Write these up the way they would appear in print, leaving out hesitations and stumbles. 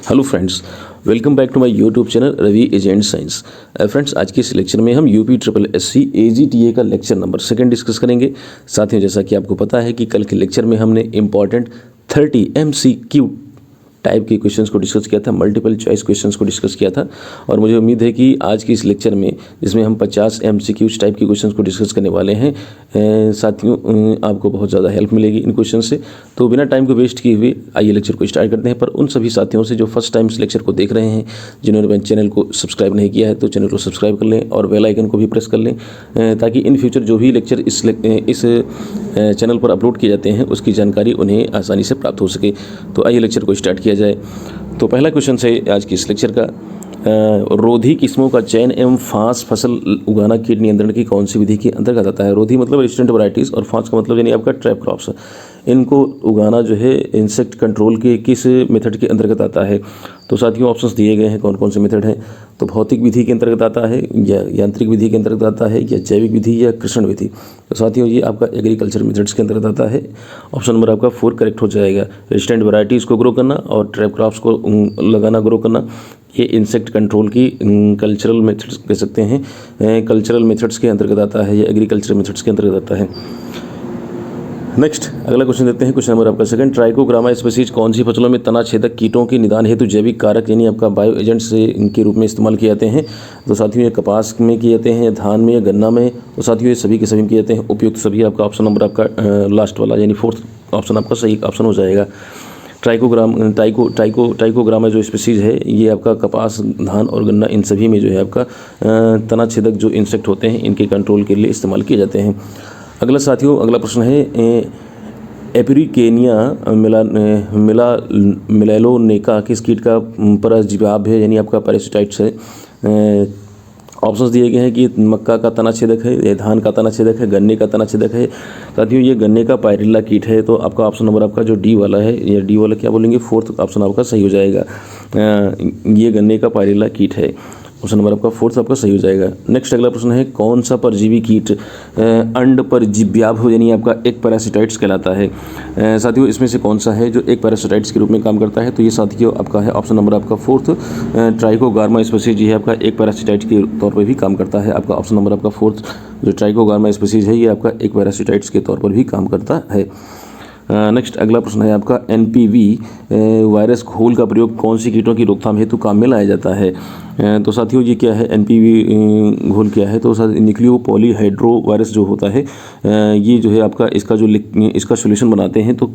Hello friends, welcome back to my YouTube channel Ravi agent science. Friends, आज के इस lecture में हम यूपी ट्रिपल एससी AGTA का लेक्चर नंबर 2 डिस्कस करेंगे। साथ ही जैसा कि आपको पता है कि कल के लेक्चर में हमने इंपॉर्टेंट 30 MCQ टाइप के क्वेश्चंस को डिस्कस किया था, मल्टीपल चॉइस क्वेश्चंस को डिस्कस किया था। और मुझे उम्मीद है कि आज की इस लेक्चर में जिसमें हम 50 MCQ टाइप के क्वेश्चंस को डिस्कस करने वाले हैं, साथियों आपको बहुत ज़्यादा हेल्प मिलेगी इन क्वेश्चन से। तो बिना टाइम को वेस्ट किए हुए आइए लेक्चर को स्टार्ट करते हैं। पर उन सभी साथियों से जो फर्स्ट टाइम इस लेक्चर को देख रहे हैं, जिन्होंने मेरे चैनल को सब्सक्राइब नहीं किया है, तो चैनल को सब्सक्राइब कर लें और बेल आइकन को भी प्रेस कर लें, ताकि इन फ्यूचर जो भी लेक्चर इस चैनल पर अपलोड किए जाते हैं उसकी जानकारी उन्हें आसानी से प्राप्त हो सके। तो आइए लेक्चर को स्टार्ट किया जाए। तो पहला क्वेश्चन है आज की इस लेक्चर का, रोधी किस्मों का चयन एवं फांस फसल उगाना कीट नियंत्रण की कौन सी विधि के अंतर्गत आता है। रोधी मतलब रेजिस्टेंट वैरायटीज़ और फांस का मतलब यानी आपका ट्रैप क्रॉप्स। इनको उगाना जो है इंसेक्ट कंट्रोल के किस मेथड के अंतर्गत आता है। तो साथियों ऑप्शंस दिए गए हैं कौन कौन से मेथड हैं। तो भौतिक विधि के अंतर्गत आता है, या यांत्रिक विधि के अंतर्गत आता है, या जैविक विधि, या कृषण विधि। तो साथियों ये आपका एग्रीकल्चर मेथड्स के अंतर्गत आता है। ऑप्शन नंबर आपका 4 करेक्ट हो जाएगा। रेजिस्टेंट वैरायटीज़ को ग्रो करना और ट्रैप क्रॉप्स को लगाना, ग्रो करना, ये इंसेक्ट कंट्रोल की कल्चरल मेथड्स कह सकते हैं, कल्चरल मेथड्स के अंतर्गत आता है या एग्रीकल्चर मेथड्स के अंतर्गत आता है। नेक्स्ट अगला क्वेश्चन देते हैं, क्वेश्चन नंबर आपका 2। ट्राइकोग्रामा स्पीसीज कौन सी फसलों में तना छेदक कीटों के निदान हेतु जैविक कारक यानी आपका बायो एजेंट्स के रूप में इस्तेमाल किए जाते हैं। तो साथियों ये कपास में किए जाते हैं, या धान में, या गन्ना में। तो साथियों ये सभी के सभी किए जाते हैं। उपयुक्त सभी आपका ऑप्शन नंबर आपका लास्ट वाला यानी 4th ऑप्शन आपका सही ऑप्शन हो जाएगा। ट्राइकोग्रामा जो स्पीसीज है ये आपका कपास, धान और गन्ना इन सभी में जो है आपका तना छेदक जो इंसेक्ट होते हैं इनके कंट्रोल के लिए इस्तेमाल किए जाते हैं। अगला साथियों अगला प्रश्न है, एपिरिकेनिया मिलालोनेका किस कीट का परजीवी है यानी आपका पैरासिटाइट्स है। ऑप्शंस दिए गए हैं कि मक्का का तना छेदक है, या धान का तना छेदक है, गन्ने का तना छेदक है। साथियों ये गन्ने का पायरिल्ला कीट है। तो आपका ऑप्शन नंबर आपका जो डी वाला है, या डी वाला क्या बोलेंगे, 4th ऑप्शन आपका सही हो जाएगा। ये गन्ने का पायरिल्ला कीट है। ऑप्शन नंबर आपका 4th आपका सही हो जाएगा। नेक्स्ट अगला प्रश्न है, कौन सा परजीवी कीट अंड परजीव्याभ यानी आपका एक पैरासिटाइट्स कहलाता है। साथियों इसमें से कौन सा है जो एक पैरासिटाइट्स के रूप में काम करता है। तो ये साथियों आपका है ऑप्शन नंबर आपका 4th, ट्राइकोगार्मा स्पीसीज है आपका एक पैरासिटाइट के तौर पर भी काम करता है। आपका ऑप्शन नंबर आपका 4th जो ट्राइकोगार्मा स्पीसीज है ये आपका एक पैरासिटाइट्स के तौर पर भी काम करता है। नेक्स्ट अगला प्रश्न है आपका, NPV वायरस घोल का प्रयोग कौन सी कीटों की रोकथाम हेतु काम में लाया जाता है। तो साथियों ये क्या है, NPV घोल क्या है। तो न्यूक्लियो पॉलीहाइड्रो वायरस जो होता है ये जो है आपका इसका सोल्यूशन बनाते हैं, तो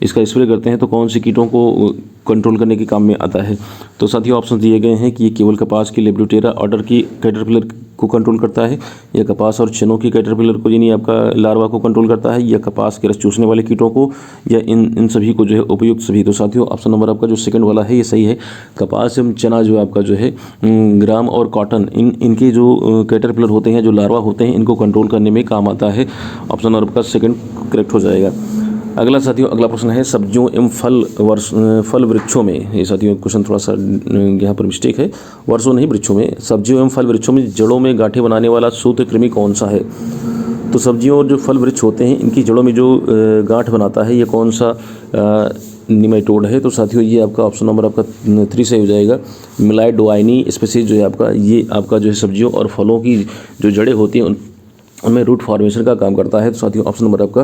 इसका स्प्रे करते हैं तो कौन सी कीटों को कंट्रोल करने के काम में आता है। तो साथियों ऑप्शन दिए गए हैं कि ये केवल कपास की लेब्रोटेरा ऑर्डर की कैटरपिलर को कंट्रोल करता है, या कपास और चनों की कैटरपिलर को यानी आपका लार्वा को कंट्रोल करता है, या कपास के रस चूसने वाले कीटों को, या इन सभी को जो है उपयुक्त सभी। तो साथियों ऑप्शन नंबर आपका जो 2nd वाला है ये सही है। कपास एवं चना जो आपका जो है ग्राम और कॉटन इनके जो कैटरपिलर होते हैं, जो लार्वा होते हैं, इनको कंट्रोल करने में काम आता है। ऑप्शन नंबर आपका 2nd करेक्ट हो जाएगा। अगला साथियों अगला प्रश्न है, सब्जियों एवं फल वृक्षों में। ये साथियों क्वेश्चन थोड़ा सा यहाँ पर मिस्टेक है, वर्षों नहीं वृक्षों में। सब्जियों एवं फल वृक्षों में जड़ों में गांठें बनाने वाला सूत्रकृमि कौन सा है। तो सब्जियों और जो फल वृक्ष होते हैं इनकी जड़ों में जो गांठ बनाता है ये कौन सा निमेटोड है। तो साथियों ये आपका ऑप्शन नंबर आपका 3 सही हो जाएगा। मिलाइडोआइनी स्पीसीज जो है आपका ये आपका जो है सब्जियों और फलों की जो जड़ें होती हैं उनमें रूट फॉर्मेशन का काम करता है। तो साथियों ऑप्शन नंबर आपका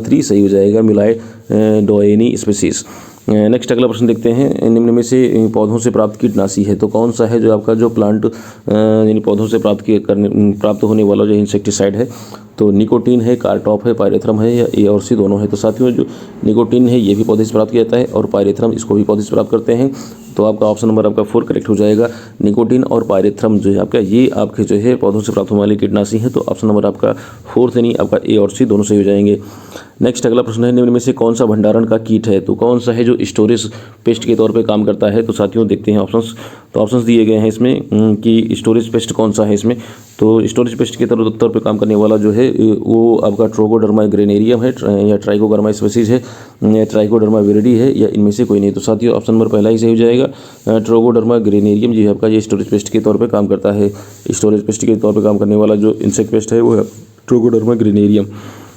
3 सही हो जाएगा, मिलाइडोआइनी स्पीसीज। नेक्स्ट अगला प्रश्न देखते हैं, निम्न में से पौधों से प्राप्त कीटनाशी है तो कौन सा है जो आपका जो प्लांट यानी पौधों से प्राप्त होने वाला जो इंसेक्टिसाइड है। तो निकोटीन है, कार्टॉप है, पायरेथ्रम है, या ए और सी दोनों है। तो साथियों जो निकोटीन है ये भी पौधे से प्राप्त किया जाता है, और पायरेथ्रम इसको भी पौधे से प्राप्त करते हैं। तो आपका ऑप्शन नंबर आपका 4 करेक्ट हो जाएगा। निकोटीन और पायरेथ्रम जो है आपका ये आपके जो है पौधों से प्राप्त होने वाली कीटनाशी है। तो ऑप्शन नंबर आपका 4th यानी आपका ए और सी दोनों सही हो जाएंगे। नेक्स्ट अगला प्रश्न है, निम्न में से कौन सा भंडारण का कीट है। तो कौन सा है जो स्टोरेज पेस्ट के तौर पे काम करता है। तो साथियों देखते हैं ऑप्शंस। तो ऑप्शंस दिए गए हैं इसमें कि स्टोरेज पेस्ट कौन सा है इसमें। तो स्टोरेज पेस्ट के तौर पे काम करने वाला जो है वो आपका ट्रोगोडर्मा ग्रेनेरियम है, या ट्राइकोगार्मा स्पीसीज है, या ट्राइकोडर्मा विरिडी है, या इनमें से कोई नहीं। तो साथियों ऑप्शन नंबर पहला ही सही हो जाएगा। ट्रोगोडर्मा ग्रेनेरियम जो है आपका ये स्टोरेज पेस्ट के तौर पे काम करता है। स्टोरेज पेस्ट के तौर पे काम करने वाला जो इंसेक्ट पेस्ट है वो है ट्रोगोडर्मा ग्रेनेरियम।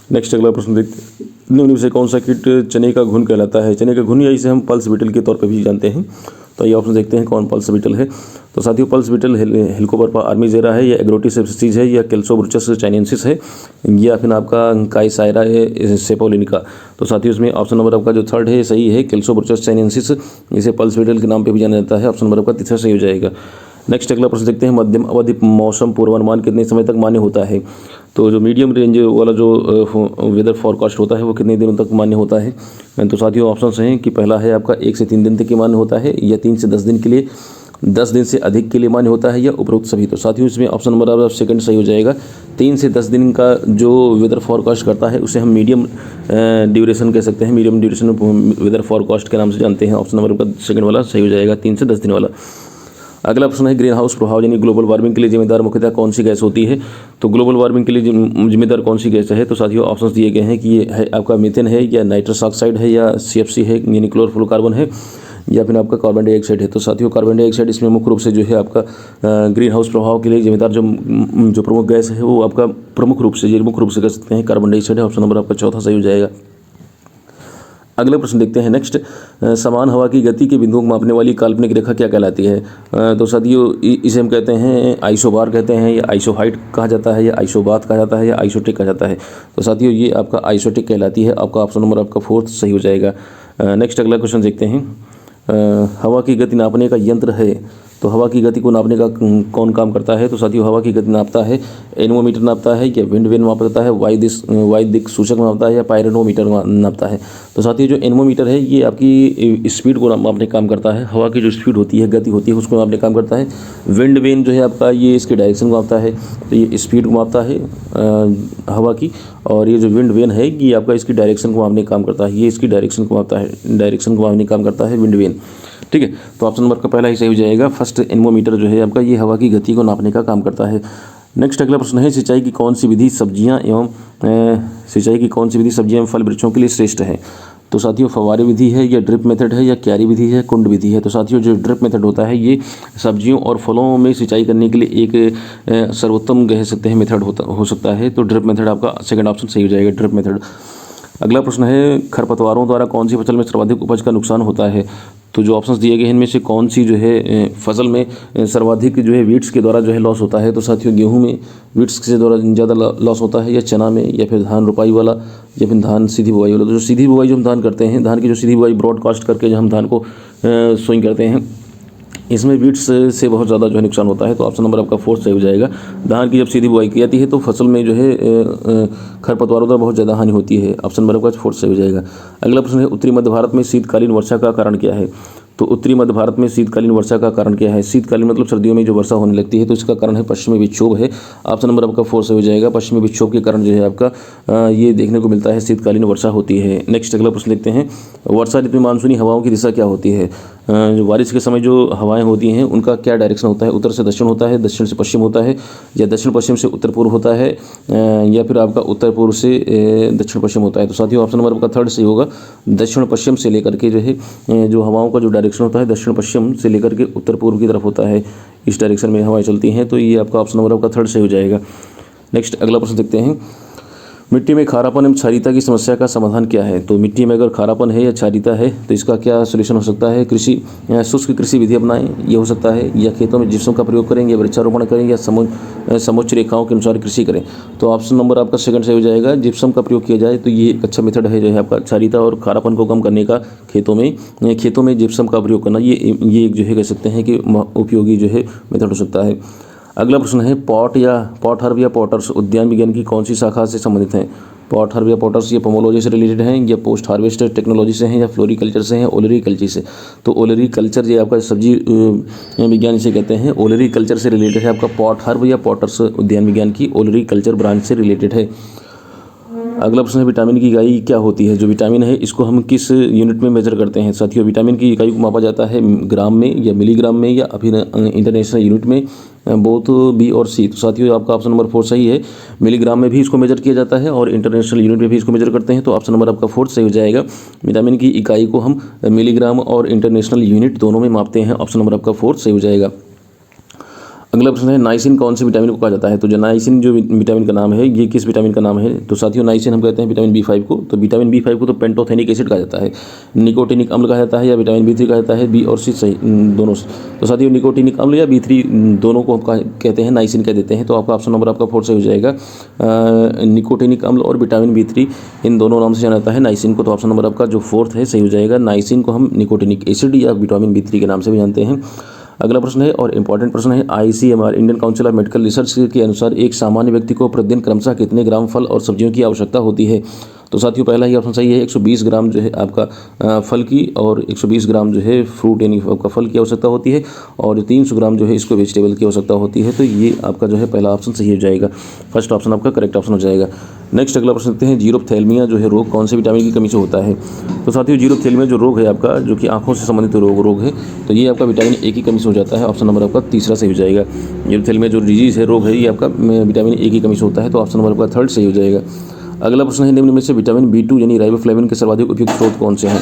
नेक्स्ट अगला प्रश्न देखते हैं, निम्न में से कौन सा कीट चने का घुन कहलाता है? चने का घुन या इसे हम पल्स बीटल के तौर पर भी जानते हैं। तो ये ऑप्शन देखते हैं कौन पल्स बीटल है। तो साथियों पल्स बीटल हेलिकोवर्पा आर्मीजेरा है, या एग्रोटिसेप्सिस है, या केल्सोब्रुचस चाइनेंसिस है, या फिर आपका काइसायरा है सेपोलिनिका। तो साथियों इसमें ऑप्शन नंबर आपका जो थर्ड है सही है, केल्सोब्रुचस चाइनेंसिस, इसे पल्स बीटल के नाम पर भी जाना जाता है। ऑप्शन नंबर आपका तीसरा सही हो जाएगा। नेक्स्ट अगला प्रश्न देखते हैं, मध्यम अवधि मौसम पूर्वानुमान कितने समय तक मान्य होता है? तो जो मीडियम रेंज वाला जो वेदर फॉरकास्ट होता है वो कितने दिनों तक मान्य होता है? तो साथियों ऑप्शंस हैं कि पहला है आपका 1 से 3 दिन तक की मान्य होता है, या 3 से 10 दिन के लिए, 10 दिन से अधिक के लिए मान्य होता है, या उपरोक्त सभी। तो साथियों इसमें ऑप्शन नंबर आप सेकंड सही हो जाएगा। 3 से 10 दिन का जो वेदर फॉरकास्ट करता है उसे हम मीडियम ड्यूरेशन कह सकते हैं, मीडियम ड्यूरेशन वेदर फॉरकास्ट के नाम से जानते हैं। ऑप्शन नंबर का सेकंड वाला सही हो जाएगा, 3 से 10 दिन वाला। अगला प्रश्न है, ग्रीन हाउस प्रभाव यानी ग्लोबल वार्मिंग के लिए जिम्मेदार मुख्यतः कौन सी गैस होती है? तो ग्लोबल वार्मिंग के लिए जिम्मेदार कौन सी गैस है? तो साथियों ऑप्शंस दिए गए हैं कि ये है आपका मीथेन है, या नाइट्रस ऑक्साइड है, या CFC है यानी क्लोरोफ्लोरोकार्बन है, या फिर आपका कार्बन डाइऑक्साइड है। तो साथियों कार्बन डाइऑक्साइड इसमें मुख्य रूप से जो है आपका ग्रीन हाउस प्रभाव के लिए जिम्मेदार जो प्रमुख गैस है वो आपका मुख्य रूप से कह सकते हैं कार्बन डाइऑक्साइड है। ऑप्शन नंबर आपका चौथा सही हो जाएगा। अगले प्रश्न देखते हैं नेक्स्ट, समान हवा की गति के बिंदुओं को मापने वाली काल्पनिक रेखा क्या कहलाती है? तो साथियों इसे हम कहते हैं आइसोबार कहते हैं, या आइसोहाइट कहा जाता है, या आइसोबात कहा जाता है, या आइसोटिक कहा जाता है। तो साथियों ये आपका आइसोटिक कहलाती है। आपका ऑप्शन नंबर आपका फोर्थ सही हो जाएगा। नेक्स्ट अगला क्वेश्चन देखते हैं, हवा की गति नापने का यंत्र है, तो हवा की गति को नापने का कौन काम करता है? तो साथियों हवा की गति नापता है एनोमीटर नापता है, या विंड वेन मापता है, वायु दिक् सूचक नापता है, या पायरोनोमीटर नापता है। तो साथियों जो एनोमीटर है ये आपकी स्पीड को मापने काम करता है, हवा की जो स्पीड होती है गति होती है उसको मापने काम करता है। विंड वेन जो है आपका ये इसके डायरेक्शन को मापता है, तो ये स्पीड को मापता है हवा की, और ये जो विंड वेन है ये आपका इसकी डायरेक्शन को मापने काम करता है, ये इसकी डायरेक्शन को मापता है, डायरेक्शन को मापने काम करता है विंड वेन। ठीक है, तो ऑप्शन नंबर का पहला ही सही हो जाएगा। फर्स्ट एनोमीटर जो है आपका ये हवा की गति को नापने का काम करता है। नेक्स्ट अगला प्रश्न है, सिंचाई की कौन सी विधि सब्जियां एवं फल वृक्षों के लिए श्रेष्ठ है? तो साथियों फव्वारे विधि है, या ड्रिप मेथड है, या क्यारी विधि है, कुंड विधि है। तो साथियों जो ड्रिप मेथड होता है ये सब्जियों और फलों में सिंचाई करने के लिए एक सर्वोत्तम कह सकते हैं मेथड हो सकता है। तो ड्रिप मेथड आपका सेकंड ऑप्शन सही हो जाएगा, ड्रिप मेथड। अगला प्रश्न है, खरपतवारों द्वारा कौन सी फसल में सर्वाधिक उपज का नुकसान होता है? तो जो ऑप्शंस दिए गए हैं इनमें से कौन सी जो है फसल में सर्वाधिक जो है वीड्स के द्वारा जो है लॉस होता है? तो साथियों गेहूं में वीड्स के द्वारा ज़्यादा लॉस होता है, या चना में, या फिर धान रोपाई वाला, या फिर धान सीधी बुआई वाला। तो जो सीधी बुआई जो हम धान करते हैं, धान की जो सीधी बुआई ब्रॉडकास्ट करके जो हम धान को सोइंग करते हैं, इसमें वीड्स से बहुत ज़्यादा जो है नुकसान होता है। तो ऑप्शन नंबर आपका फोर्थ सही हो जाएगा। धान की जब सीधी बुआई की जाती है तो फसल में जो है खरपतवारों द्वारा बहुत ज़्यादा हानि होती है। ऑप्शन नंबर आपका फोर्थ सही हो जाएगा। अगला प्रश्न है, उत्तरी मध्य भारत में शीतकालीन वर्षा का कारण क्या है? तो उत्तरी मध्य भारत में शीतकालीन वर्षा का कारण क्या है? शीतकालीन मतलब सर्दियों में जो वर्षा होने लगती है, तो इसका कारण है पश्चिमी विक्षोभ है। ऑप्शन नंबर आपका फोर्थ सही हो जाएगा। पश्चिमी विक्षोभ के कारण जो है आपका ये देखने को मिलता है शीतकालीन वर्षा होती है। नेक्स्ट अगला प्रश्न देखते हैं, वर्षा ऋतु में मानसूनी हवाओं की दिशा क्या होती है? जो बारिश के समय जो हवाएं होती हैं उनका क्या डायरेक्शन होता है? उत्तर से दक्षिण होता है, दक्षिण से पश्चिम होता है, या दक्षिण पश्चिम से उत्तर पूर्व होता है, या फिर आपका उत्तर पूर्व से दक्षिण पश्चिम होता है? तो साथियों ऑप्शन नंबर आपका थर्ड सही होगा। दक्षिण पश्चिम से लेकर के जो है जो हवाओं का जो डायरेक्शन होता है दक्षिण पश्चिम से लेकर के उत्तर पूर्व की तरफ होता है, इस डायरेक्शन में हवाएं चलती हैं। तो ये आपका ऑप्शन नंबर आपका थर्ड सही हो जाएगा। नेक्स्ट अगला प्रश्न देखते हैं, मिट्टी में खारापन एवं क्षारीयता की समस्या का समाधान क्या है? तो मिट्टी में अगर खारापन है या क्षारीयता है तो इसका क्या सोल्यूशन हो सकता है? शुष्क कृषि विधि अपनाएं, ये हो सकता है, या खेतों में जिप्सम का प्रयोग करें, या वृक्षारोपण करें, या समोच्च रेखाओं के अनुसार कृषि करें। तो ऑप्शन नंबर आपका सेकंड सही हो जाएगा। जिप्सम का प्रयोग किया जाए तो ये एक अच्छा मेथड है जो है आपका क्षारीयता और खारापन को कम करने का। खेतों में जिप्सम का प्रयोग करना ये एक जो है कह सकते हैं कि उपयोगी जो है मेथड हो सकता है। अगला प्रश्न है, पॉट हर्ब या पॉटर्स उद्यान विज्ञान की कौन सी शाखा से संबंधित हैं? पॉट हर्ब या पॉटर्स ये पोमोलॉजी से रिलेटेड हैं, या पोस्ट हार्वेस्ट टेक्नोलॉजी से हैं, या फ्लोरिकल्चर से हैं, ओलरी कल्चर से? तो ओलरी कल्चर ये आपका सब्जी विज्ञान इसे कहते हैं। ओलरी कल्चर से रिलेटेड है आपका पॉट हर्ब या पॉटर्स उद्यान विज्ञान की ओलरी कल्चर ब्रांच से रिलेटेड है। अगला प्रश्न है, विटामिन की इकाई क्या होती है? जो विटामिन है इसको हम किस यूनिट में मेजर करते हैं? साथियों विटामिन की इकाई को मापा जाता है ग्राम में, या मिलीग्राम में, या फिर इंटरनेशनल यूनिट में, बोथ बी और सी। तो साथियों आपका ऑप्शन नंबर फोर्थ सही है। मिलीग्राम में भी इसको मेजर किया जाता है और इंटरनेशनल यूनिट में भी इसको मेजर करते हैं। तो ऑप्शन नंबर आपका फोर्थ सही हो जाएगा। विटामिन की इकाई को हम मिलीग्राम और इंटरनेशनल यूनिट दोनों में मापते हैं। ऑप्शन नंबर आपका फोर्थ सही हो जाएगा। अगला प्रश्न है नाइसिन कौन से विटामिन को कहा जाता है। तो जो नाइसिन जो विटामिन का नाम है ये किस विटामिन का नाम है। तो साथियों नाइसिन हम कहते हैं विटामिन B5 को। तो विटामिन B5 को तो पेंटोथेनिक एसिड कहा जाता है, निकोटिनिक अम्ल कहा जाता है या विटामिन B3 कहा जाता है, बी और सी सही दोनों। तो साथियों निकोटिनिक अम्ल या B3 दोनों को हम कहते हैं नाइसिन कह देते हैं। तो आपका ऑप्शन नंबर आपका 4 सही हो जाएगा। निकोटिनिक अम्ल और विटामिन B3 इन दोनों नाम से जाना जाता है नाइसिन को। तो ऑप्शन नंबर आपका जो 4th है सही हो जाएगा। नाइसिन को हम निकोटिनिक एसिड या विटामिन B3 के नाम से भी जानते हैं। अगला प्रश्न है और इंपॉर्टेंट प्रश्न है, ICMR Indian council of medical research के अनुसार एक सामान्य व्यक्ति को प्रतिदिन क्रमशः कितने ग्राम फल और सब्जियों की आवश्यकता होती है। तो साथियों पहला ही ऑप्शन सही है, 120 ग्राम जो है आपका फल की और 120 ग्राम जो है फ्रूट यानी आपका फल की आवश्यकता होती है और 300 ग्राम जो है इसको वेजिटेबल की आवश्यकता होती है। तो ये आपका जो है पहला ऑप्शन सही हो जाएगा, फर्स्ट ऑप्शन आपका करेक्ट ऑप्शन हो जाएगा। नेक्स्ट अगला प्रश्न देखते हैं, जीरोप्थेल्मिया जो है रोग कौन से विटामिन की कमी से होता है। तो साथियों जीरोप्थेल्मिया जो रोग है आपका जो कि आंखों से संबंधित रोग है, तो ये आपका विटामिन ए की कमी से हो जाता है। ऑप्शन नंबर आपका तीसरा सही हो जाएगा। जीरोप्थेल्मिया जो डिजीज़ है रोग है ये आपका विटामिन ए की कमी से होता है। तो ऑप्शन नंबर आपका 3rd सही हो जाएगा। अगला प्रश्न है, निम्न में से विटामिन B2 यानी राइबोफ्लेविन के सर्वाधिक उपयुक्त स्रोत कौन से हैं।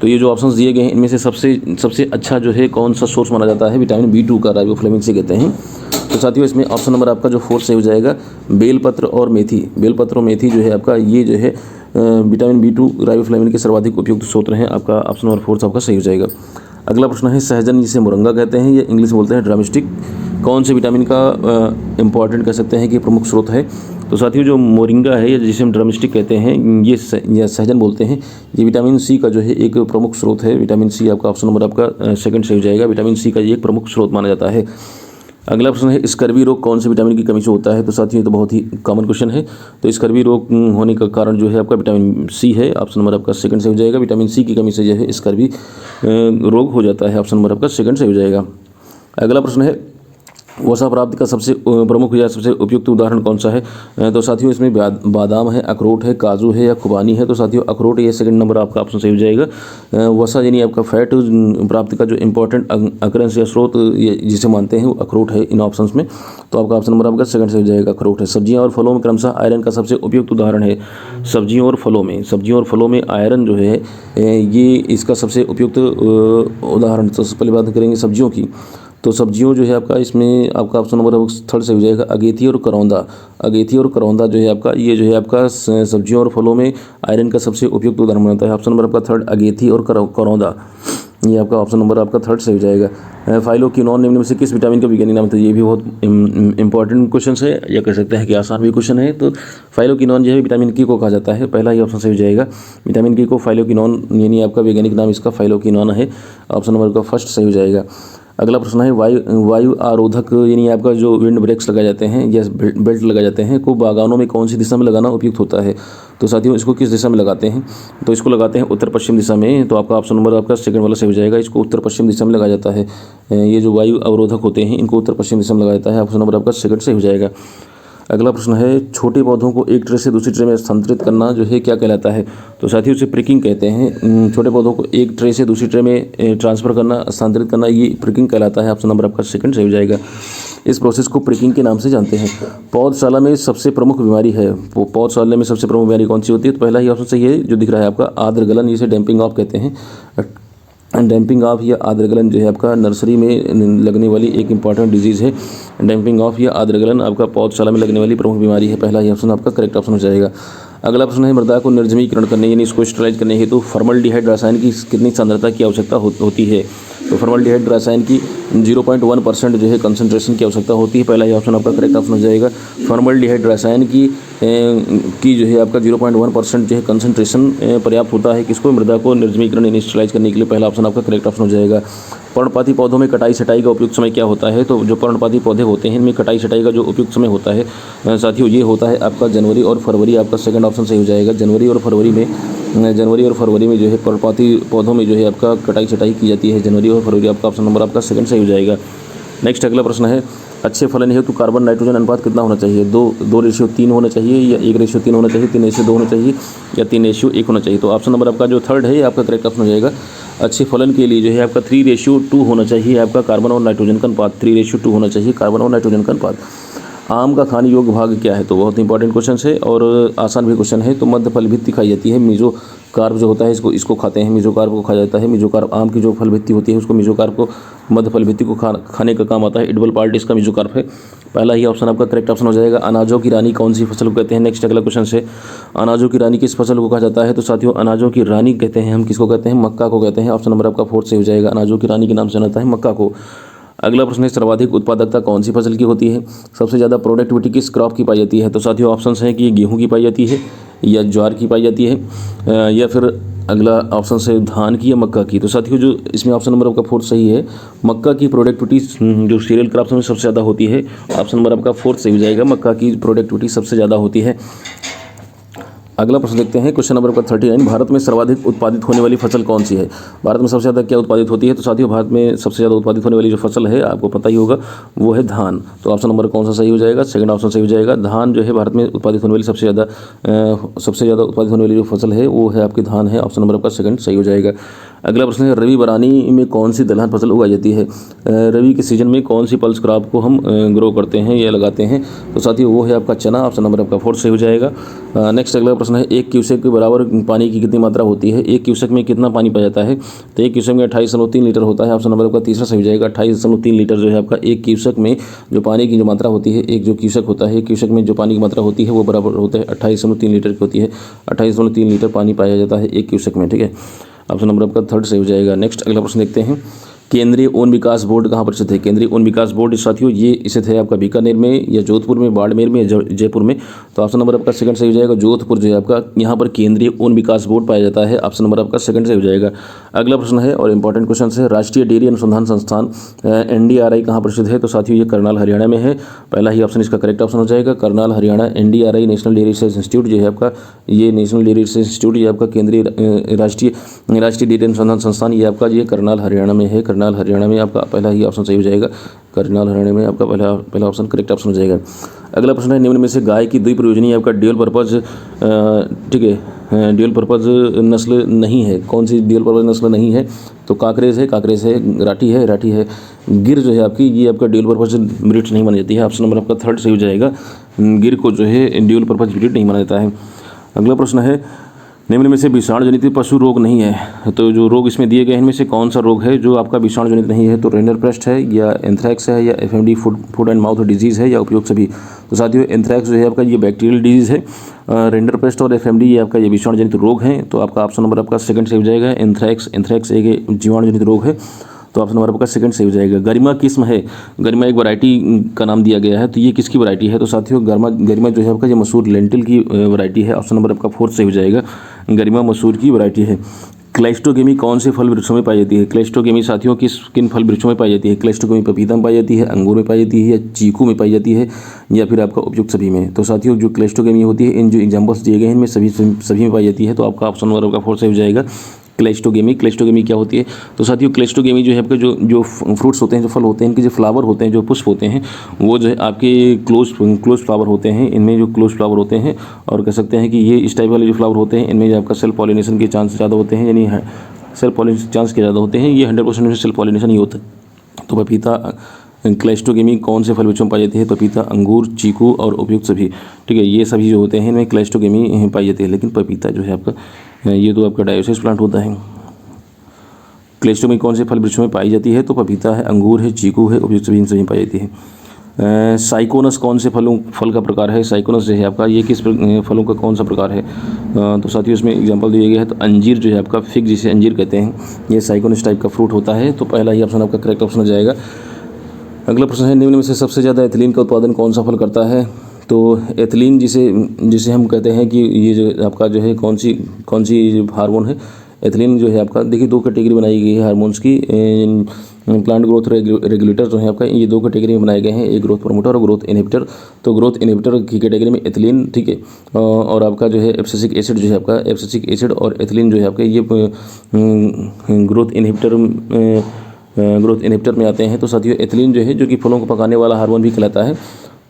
तो ये जो ऑप्शंस दिए गए हैं इनमें से सबसे अच्छा जो है कौन सा सोर्स माना जाता है विटामिन B2 का, राइबोफ्लेविन से कहते हैं। तो साथियों इसमें ऑप्शन नंबर आपका जो 4 सही हो जाएगा। बेलपत्र और मेथी, बेलपत्र और मेथी जो है आपका ये जो है विटामिन B2 राइबोफ्लेविन के सर्वाधिक उपयुक्त स्रोत हैं। आपका ऑप्शन नंबर 4 आपका सही हो जाएगा। अगला प्रश्न है, सहजन जिसे मुरंगा कहते हैं या इंग्लिश में बोलते हैं ड्रमस्टिक, कौन से विटामिन का इंपॉर्टेंट कह सकते हैं कि प्रमुख स्रोत है। तो साथियों जो मोरिंगा है या जिसे हम ड्रमस्टिक कहते हैं ये या सहजन बोलते हैं, ये विटामिन सी का जो है एक प्रमुख स्रोत है। विटामिन सी आपका ऑप्शन नंबर आपका 2nd सही हो जाएगा। विटामिन सी का ये एक प्रमुख स्रोत माना जाता है। अगला प्रश्न है, स्कर्वी रोग कौन से विटामिन की कमी से होता है। तो साथियों ये तो बहुत ही कॉमन क्वेश्चन है। तो स्कर्वी रोग होने का कारण जो है आपका विटामिन सी है। ऑप्शन नंबर आपका 2nd सही हो जाएगा। विटामिन सी की कमी से जो है स्कर्वी रोग हो जाता है। ऑप्शन नंबर आपका 2nd सही हो जाएगा। अगला प्रश्न है, वसा प्राप्ति का सबसे प्रमुख या सबसे उपयुक्त उदाहरण कौन सा है। तो साथियों इसमें बादाम है, अखरोट है, काजू है या खुबानी है। तो साथियों अखरोट ये 2nd नंबर आपका ऑप्शन सही हो जाएगा। वसा यानी आपका फैट प्राप्ति का जो इंपॉर्टेंट अकरेंस या स्रोत जिसे मानते हैं वो अखरोट है इन ऑप्शंस में। तो आपका ऑप्शन नंबर आपका 2nd सही हो जाएगा, अखरोट है। सब्जियाँ और फलों में क्रमशः आयरन का सबसे उपयुक्त उदाहरण है। सब्जियों और फलों में आयरन जो है ये इसका सबसे उपयुक्त उदाहरण। तो सबसे पहले बात करेंगे सब्जियों की। तो सब्जियों जो है आपका इसमें आपका ऑप्शन नंबर 3rd सही हो जाएगा। अगेती और करौंदा जो है आपका ये जो है आपका सब्जियों और फलों में आयरन का सबसे उपयुक्त उदाहरण बनता है। ऑप्शन नंबर आपका 3rd अगेती और करौंदा, ये आपका ऑप्शन नंबर आपका 3rd सही हो जाएगा। फाइलोक्विनोन निम्न में से किस विटामिन का वैज्ञानिक नाम है। तो ये भी बहुत इंपॉर्टेंट क्वेश्चन है या कह सकते हैं कि आसान भी क्वेश्चन है। तो फाइलोक्विनोन जो है विटामिन की को कहा जाता है। पहला ही ऑप्शन सही हो जाएगा। विटामिन की को फाइलोक्विनोन यानी आपका वैज्ञानिक नाम इसका फाइलोक्विनोन है। ऑप्शन नंबर का 1st सही हो जाएगा। अगला प्रश्न है, वायु आरोधक यानी आपका जो विंड ब्रेक्स लगाए जाते हैं या बेल्ट लगाए जाते हैं को बागानों में कौन सी दिशा में लगाना उपयुक्त होता है। तो साथियों इसको किस दिशा में लगाते हैं। तो इसको लगाते हैं उत्तर पश्चिम दिशा में। तो आपका ऑप्शन नंबर आपका 2nd वाला सही हो जाएगा। इसको उत्तर पश्चिम दिशा में लगाया जाता है। ये जो वायु अवरोधक होते हैं इनको उत्तर पश्चिम दिशा में लगाया जाता है। ऑप्शन नंबर आपका 2nd सही हो जाएगा। अगला प्रश्न है, छोटे पौधों को एक ट्रे से दूसरी ट्रे में स्थानांतरित करना जो है क्या कहलाता है। तो साथियों उसे प्रिकिंग कहते हैं। छोटे पौधों को एक ट्रे से दूसरी ट्रे में ट्रांसफ़र करना, स्थानांतरित करना, ये प्रिकिंग कहलाता है। ऑप्शन नंबर आपका 2nd सही हो जाएगा। इस प्रोसेस को प्रिकिंग के नाम से जानते हैं। पौधशाला में सबसे प्रमुख बीमारी है, पौधशाला में सबसे प्रमुख बीमारी कौन सी होती है। तो पहला ही ऑप्शन सही है जो दिख रहा है आपका आर्द्र गलन, जिसे डैम्पिंग ऑफ कहते हैं। डैम्पिंग ऑफ या आर्द्रगलन जो है आपका नर्सरी में लगने वाली एक इंपॉर्टेंट डिजीज़ है। डैम्पिंग ऑफ या आर्द्रगलन आपका पौधशाला में लगने वाली प्रमुख बीमारी है। पहला ही ऑप्शन आपका करेक्ट ऑप्शन हो जाएगा। अगला प्रश्न है, मृदा को निर्जमीकरण करने यानी इसको स्टरलाइज करने हेतु फॉर्मल्डिहाइड रसायन की कितनी सांद्रता की आवश्यकता होती है। तो फॉर्मल्डिहाइड रसायन की 0.1% जो है कंसंट्रेशन की आवश्यकता होती है। पहला ही ऑप्शन आपका करेक्ट ऑप्शन हो जाएगा। फॉर्मल्डिहाइड रसायन की जो है आपका 0.1% जो है कंसंट्रेशन पर्याप्त होता है किसको, मृदा को निर्जमीकरण यानी स्टरलाइज करने के लिए। पहला ऑप्शन आपका करेक्ट ऑप्शन हो जाएगा। पर्णपाती पौधों में कटाई छटाई का उपयुक्त समय क्या होता है। तो जो पर्णपाती पौधे होते हैं इनमें कटाई छटाई का जो उपयुक्त समय होता है साथियों ये होता है आपका जनवरी और फरवरी। आपका 2nd ऑप्शन सही हो जाएगा। जनवरी और फरवरी में जो है पर्णपाती पौधों में जो है आपका कटाई छटाई की जाती है। जनवरी और फरवरी आपका ऑप्शन नंबर आपका 2nd सही हो जाएगा। नेक्स्ट अगला प्रश्न है, अच्छे फलन हेतु कार्बन नाइट्रोजन अनुपात कितना होना चाहिए। 2:3 होना चाहिए या 1:3 होना चाहिए, 3:2 होना चाहिए या 3:1 होना चाहिए। तो ऑप्शन नंबर आपका जो 3rd है आपका करेक्ट ऑप्शन हो जाएगा। अच्छे फलन के लिए जो है आपका 3:2 होना चाहिए आपका कार्बन और नाइट्रोजन का अनुपात। 3:2 होना चाहिए कार्बन और नाइट्रोजन का अनुपात। आम का खाने योग्य भाग क्या है? तो बहुत इंपॉर्टेंट क्वेश्चन है और आसान भी क्वेश्चन है। तो मध्य फल भित्ति खाई जाती है। मीजोकार्प जो होता है इसको खाते हैं, मीजोकार्प को खाया जाता है। मीजोकार्प आम की जो फल भित्ति होती है उसको मीजोकार्प को मध्य फल भित्ति को खाने का काम आता है। एडिबल पार्ट इसका मीजोकार्प है। पहला ही ऑप्शन आपका करेक्ट ऑप्शन हो जाएगा। अनाजों की रानी कौन सी फसल को कहते हैं? नेक्स्ट अगला क्वेश्चन है, अनाजों की रानी किस फसल को कहा जाता है? तो साथियों अनाजों की रानी कहते हैं हम किसको कहते हैं? मक्का को कहते हैं। ऑप्शन नंबर आपका 4 से हो जाएगा। अनाजों की रानी के नाम से जाना जाता है मक्का को। अगला प्रश्न है, सर्वाधिक उत्पादकता कौन सी फसल की होती है? सबसे ज़्यादा प्रोडक्टिविटी किस क्रॉप की पाई जाती है? तो साथियों ऑप्शंस हैं कि ये गेहूं की पाई जाती है या ज्वार की पाई जाती है या फिर अगला ऑप्शन है धान की या मक्का की। तो साथियों जो इसमें ऑप्शन नंबर आपका 4 सही है। मक्का की प्रोडक्टिविटी जो सीरियल क्रॉप्स में सबसे ज़्यादा होती है। ऑप्शन नंबर आपका 4 सही हो जाएगा। मक्का की प्रोडक्टिविटी सबसे ज़्यादा होती है। अगला प्रश्न देखते हैं, क्वेश्चन नंबर 39, भारत में सर्वाधिक उत्पादित होने वाली फसल कौन सी है? भारत में सबसे ज़्यादा क्या उत्पादित होती है? तो साथियों भारत में सबसे ज़्यादा उत्पादित होने वाली जो फसल है आपको पता ही होगा वो है धान। तो ऑप्शन नंबर कौन सा सही हो जाएगा? सेकंड ऑप्शन सही हो जाएगा। धान जो है भारत में उत्पादित होने वाली सबसे ज़्यादा उत्पादित होने वाली जो फसल है वो है आपकी धान है। ऑप्शन नंबर आपका सेकंड सही हो जाएगा। अगला प्रश्न है, रबी बरानी में कौन सी दलहन फसल उगाई जाती है? रबी के सीजन में कौन सी पल्स क्रॉप को हम ग्रो करते हैं या लगाते हैं? तो साथियों वो है आपका चना। ऑप्शन नंबर आपका 4 सही हो जाएगा। नेक्स्ट अगला प्रश्न है, 1 क्यूसेक के बराबर पानी की कितनी मात्रा होती है? 1 क्यूसेक में कितना पानी पाया जाता है? तो 1 क्यूसेक में 28.3 लीटर होता है। ऑप्शन नंबर आपका तीसरा सही हो जाएगा। 28.3 लीटर जो है आपका 1 क्यूसेक में जो पानी की जो मात्रा होती है, एक जो क्यूसेक होता है, 1 क्यूसेक में जो पानी की मात्रा होती है वो बराबर होता है 28.3 लीटर की होती है। 28.3 लीटर पानी पाया जाता है 1 क्यूसेक में, ठीक है। ऑप्शन नंबर आपका थर्ड सही हो जाएगा। नेक्स्ट अगला प्रश्न देखते हैं, केंद्रीय वन विकास बोर्ड कहाँ पर स्थित है? केंद्रीय वन विकास बोर्ड साथियों ये स्थित है आपका बीकानेर में या जोधपुर में, बाड़मेर में या जयपुर में। तो ऑप्शन नंबर आपका सेकंड सही हो जाएगा। जोधपुर जो है आपका यहाँ पर केंद्रीय वन विकास बोर्ड पाया जाता है। ऑप्शन नंबर आपका सेकंड सही हो जाएगा। अगला प्रश्न है और इंपॉर्टेंट क्वेश्चन है, राष्ट्रीय डेयरी अनुसंधान संस्थान NDRI कहाँ पर स्थित है? तो साथियों ये करनाल हरियाणा में है। पहला ही ऑप्शन इसका करेक्ट ऑप्शन हो जाएगा। Karnal Haryana. NDRI national dairy research institute जो है आपका, ये नेशनल डेयरी रिसर्च इंस्टीट्यूट ये आपका केंद्रीय राष्ट्रीय डेयरी अनुसंधान संस्थान ये आपका ये करनाल हरियाणा में है। करनाल हरियाणा में आपका पहला ही ऑप्शन सही हो जाएगा। करनाल हरियाणा में आपका पहला ऑप्शन करेक्ट ऑप्शन हो जाएगा। अगला प्रश्न है, निम्न में से गाय की द्विप्रयोजनी आपका ड्यूअल पर्पज, ठीक है, ड्यूअल पर्पज नस्ल नहीं है। कौन सी ड्यूअल पर्पज नस्ल नहीं है? तो काकरेज है, राठी है, गिर जो है आपकी ये आपका ड्यूअल पर्पज ब्रीड नहीं मानी जाती है। ऑप्शन नंबर आपका थर्ड सही हो जाएगा। गिर को जो है ड्यूअल पर्पज ब्रीड नहीं माना जाता है। अगला प्रश्न है, निम्न में से विषाणु जनित पशु रोग नहीं है। तो जो रोग इसमें दिए गए हैं इनमें से कौन सा रोग है जो आपका विषाणु जनित नहीं है? तो रिंडरपेस्ट है या एंथ्रैक्स है या FMD food and mouth disease है या उपयोग सभी। तो साथियों एंथ्रैक्स जो है आपका ये बैक्टीरियल डिजीज़ है। रिंडरपेस्ट और FMD ये आपका ये विषाणु जनित रोग हैं। तो आपका ऑप्शन नंबर आपका सेकंड सही हो जाएगा। एंथ्रैक्स एक जीवाणु जनित रोग है। तो ऑप्शन नंबर आपका सेकंड सही हो जाएगा। गरिमा किस्म है, गरिमा एक वैरायटी का नाम दिया गया है। तो ये किसकी वैरायटी है? तो साथियों गरिमा जो है आपका ये मसूर लेंटिल की वैरायटी है। ऑप्शन नंबर आपका 4 सही हो जाएगा। गरिमा मसूर की वैरायटी है। क्लाइस्टोगेमी कौन से फल वृक्षों में पाई जाती है? क्लाइस्टोगेमी साथियों किन फल वृक्षों में पाई जाती है? क्लाइस्टोगेमी पपीता में पाई जाती है, अंगूर में पाई जाती है या चीकू में पाई जाती है या फिर आपका उपयुक्त सभी में। तो साथियों जो क्लाइस्टोगेमी होती है इन जो एग्जाम्पल्स दिए गए हैं इनमें सभी में पाई जाती है। तो आपका ऑप्शन नंबर आपका 4 सही हो जाएगा। क्लाइस्टोगेमी क्या होती है? तो साथियों क्लाइस्टोगेमी जो है आपके जो फ्रूट्स होते हैं, जो फल होते हैं, इनके जो फ्लावर होते हैं, जो पुष्प होते हैं वो जो है आपके क्लोज फ्लावर होते हैं। इनमें जो क्लोज फ्लावर होते हैं और कह सकते हैं कि ये इस टाइप वाले जो फ्लावर होते हैं इनमें जो आपका सेल्फ पॉलिनेशन के चांस ज़्यादा होते हैं, यानी सेल्फ पॉलिनेशन चांस के ज़्यादा होते हैं। ये 100% सेल्फ पॉलिनेशन ही होता है। तो पपीता क्लाइस्टोगेमी कौन से फल वृक्षों में पाई जाती है? पपीता, अंगूर, चीकू और उपयुक्त सभी, ठीक है, ये सभी जो होते हैं इनमें क्लाइस्टोगेमी पाई जाती है। लेकिन पपीता जो है आपका ये तो आपका डायोसिस प्लांट होता है। क्लाइस्टोगेमी कौन से फल वृक्षों में पाई जाती है? तो पपीता है, अंगूर है, चीकू है, उपयुक्त सभी इन सभी पाई जाती है। साइकोनस कौन से फल का प्रकार है? साइकोनस जो है आपका ये किस फलों का कौन सा प्रकार है? तो साथियों इसमें एग्जांपल दिए गए हैं। तो अंजीर जो है आपका, फिग जिसे अंजीर कहते हैं, ये साइकोनस टाइप का फ्रूट होता है। तो पहला ही ऑप्शन आपका करेक्ट ऑप्शन हो जाएगा। अगला प्रश्न है, निम्न में से सबसे ज़्यादा एथिलीन का उत्पादन कौन सा फल करता है? तो एथिलीन जिसे हम कहते हैं कि ये जो आपका जो है कौन सी हार्मोन है? एथिलीन जो है आपका, देखिए 2 कैटेगरी बनाई गई है हार्मोन्स की। प्लांट ग्रोथ रेगुलेटर जो है आपका, ये 2 कैटेगरी में बनाए गए हैं, एक ग्रोथ प्रमोटर और ग्रोथ इनहिबिटर। तो ग्रोथ इनहिबिटर की कैटेगरी में एथिलीन, ठीक है, और आपका जो है एब्सिसिक एसिड जो है आपका, एब्सिसिक एसिड और एथिलीन जो है आपका ये ग्रोथ इनहिबिटर में आते हैं। तो साथियों एथिलीन जो है जो कि फलों को पकाने वाला हार्मोन भी कहलाता है।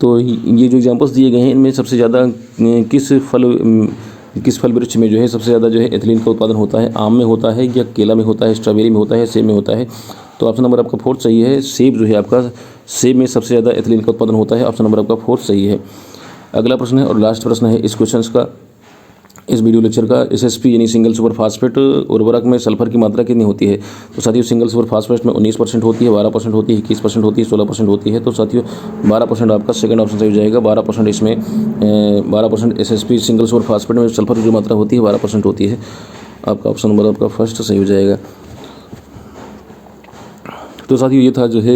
तो ये जो एग्जांपल्स दिए गए हैं इनमें सबसे ज़्यादा किस फल वृक्ष में जो है सबसे ज़्यादा जो है एथिलीन का उत्पादन होता है? आम में होता है या केला में होता है, स्ट्रॉबेरी में होता है, सेब में होता है? तो ऑप्शन नंबर आपका 4 सही है। सेब जो है आपका, सेब में सबसे ज़्यादा एथिलीन का उत्पादन होता है। ऑप्शन नंबर आपका 4 सही है। अगला प्रश्न है और लास्ट प्रश्न है इस क्वेश्चन का, इस वीडियो लेक्चर का। एसएसपी यानी सिंगल सुपर फास्फेट उर्वरक में सल्फर की मात्रा कितनी होती है? तो साथियों सिंगल सुपर फास्फेट में 19% होती है, 12% होती है, 21% होती है, 16% होती है। तो साथियों 12% आपका सेकंड ऑप्शन सही हो जाएगा। 12% इसमें 12% एसएसपी सिंगल सुपर फास्फेट में सल्फर की जो मात्रा होती है 12% होती है। आपका ऑप्शन नंबर आपका फर्स्ट सही हो जाएगा। तो साथियों ये था जो है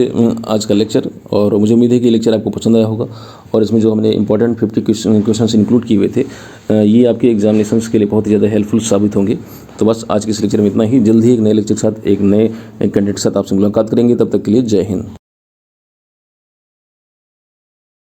आज का लेक्चर, और मुझे उम्मीद है कि लेक्चर आपको पसंद आया होगा, और इसमें जो हमने इंपॉर्टेंट 50 क्वेश्चन इंक्लूड किए हुए थे ये आपके एग्जामिनेशंस के लिए बहुत ही ज़्यादा हेल्पफुल साबित होंगे। तो बस आज के इस लेक्चर में इतना ही। जल्द ही एक नए लेक्चर के साथ, एक नए कंटेंट के साथ आपसे मुलाकात करेंगे। तब तक के लिए जय हिंद।